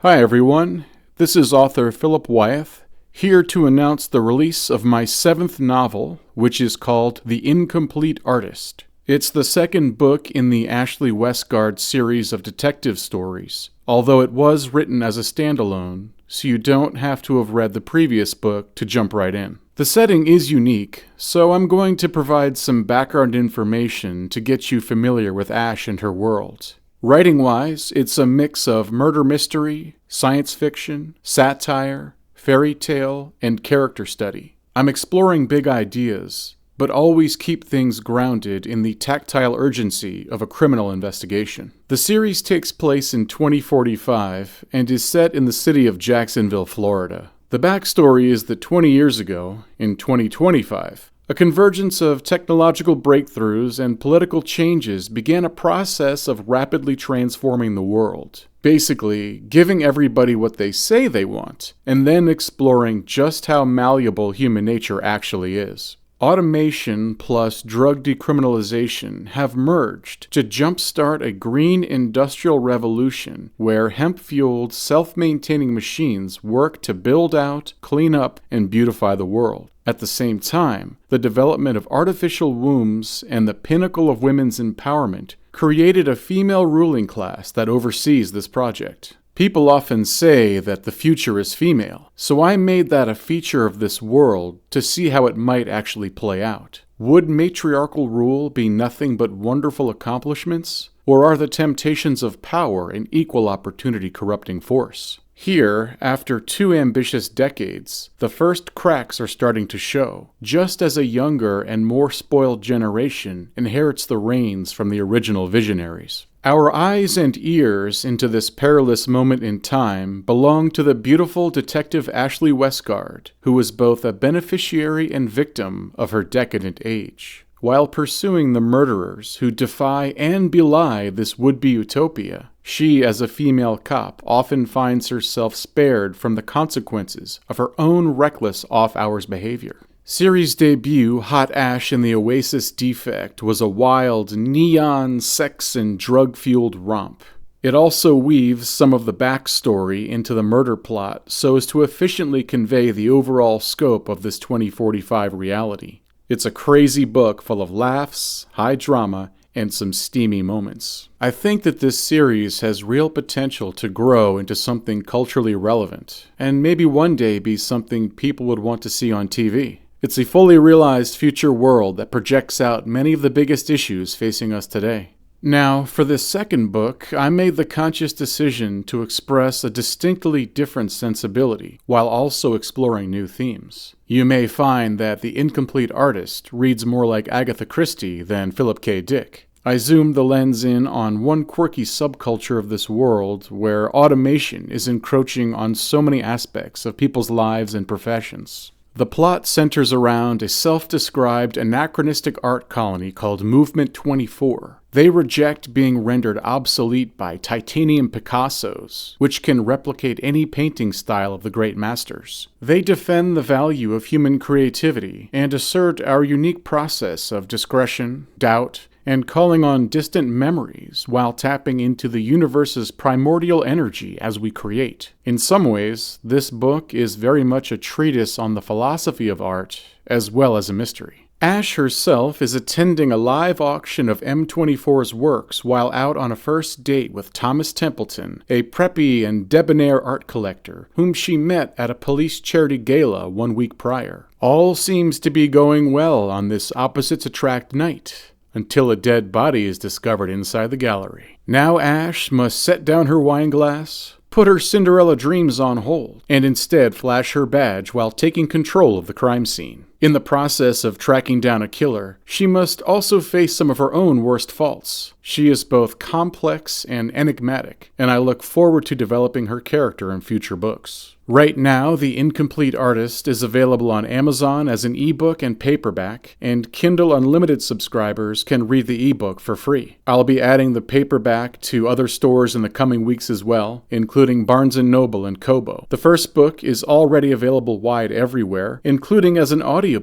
Hi everyone, this is author Philip Wyeth, here to announce the release of my 7th novel, which is called The Incomplete Artist. It's the second book in the Ashley Westgard series of detective stories, although it was written as a standalone, so you don't have to have read the previous book to jump right in. The setting is unique, so I'm going to provide some background information to get you familiar with Ash and her world. Writing-wise, it's a mix of murder mystery, science fiction, satire, fairy tale, and character study. I'm exploring big ideas, but always keep things grounded in the tactile urgency of a criminal investigation. The series takes place in 2045 and is set in the city of Jacksonville, Florida. The backstory is that 20 years ago, in 2025, a convergence of technological breakthroughs and political changes began a process of rapidly transforming the world. Basically, giving everybody what they say they want, and then exploring just how malleable human nature actually is. Automation plus drug decriminalization have merged to jumpstart a green industrial revolution where hemp-fueled, self-maintaining machines work to build out, clean up, and beautify the world. At the same time, the development of artificial wombs and the pinnacle of women's empowerment created a female ruling class that oversees this project. People often say that the future is female, so I made that a feature of this world to see how it might actually play out. Would matriarchal rule be nothing but wonderful accomplishments, or are the temptations of power an equal opportunity corrupting force? Here, after 2 ambitious decades, the first cracks are starting to show, just as a younger and more spoiled generation inherits the reins from the original visionaries. Our eyes and ears into this perilous moment in time belong to the beautiful detective Ashley Westgard, who was both a beneficiary and victim of her decadent age. While pursuing the murderers who defy and belie this would-be utopia, she, as a female cop, often finds herself spared from the consequences of her own reckless off-hours behavior. Series debut Hot Ash and the Oasis Defect was a wild, neon, sex and drug-fueled romp. It also weaves some of the backstory into the murder plot so as to efficiently convey the overall scope of this 2045 reality. It's a crazy book full of laughs, high drama, and some steamy moments. I think that this series has real potential to grow into something culturally relevant, and maybe one day be something people would want to see on TV. It's a fully realized future world that projects out many of the biggest issues facing us today. Now, for this second book, I made the conscious decision to express a distinctly different sensibility, while also exploring new themes. You may find that The Incomplete Artist reads more like Agatha Christie than Philip K. Dick. I zoomed the lens in on one quirky subculture of this world where automation is encroaching on so many aspects of people's lives and professions. The plot centers around a self-described anachronistic art colony called Movement 24. They reject being rendered obsolete by titanium Picassos, which can replicate any painting style of the great masters. They defend the value of human creativity and assert our unique process of discretion, doubt, and calling on distant memories while tapping into the universe's primordial energy as we create. In some ways, this book is very much a treatise on the philosophy of art, as well as a mystery. Ash herself is attending a live auction of M24's works while out on a first date with Thomas Templeton, a preppy and debonair art collector, whom she met at a police charity gala 1 week prior. All seems to be going well on this opposites attract night, until a dead body is discovered inside the gallery. Now Ash must set down her wine glass, put her Cinderella dreams on hold, and instead flash her badge while taking control of the crime scene. In the process of tracking down a killer, she must also face some of her own worst faults. She is both complex and enigmatic, and I look forward to developing her character in future books. Right now, The Incomplete Artist is available on Amazon as an ebook and paperback, and Kindle Unlimited subscribers can read the ebook for free. I'll be adding the paperback to other stores in the coming weeks as well, including Barnes & Noble and Kobo. The first book is already available wide everywhere, including as an audiobook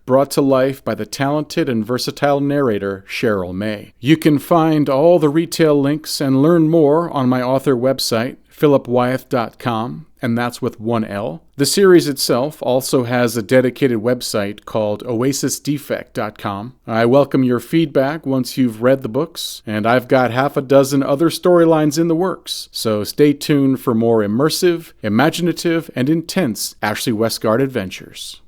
brought to life by the talented and versatile narrator Cheryl May. You can find find all the retail links and learn more on my author website, philipwyeth.com, and that's with one L. The series itself also has a dedicated website called oasisdefect.com. I welcome your feedback once you've read the books, and I've got half a dozen other storylines in the works, so stay tuned for more immersive, imaginative, and intense Ashley Westgard adventures.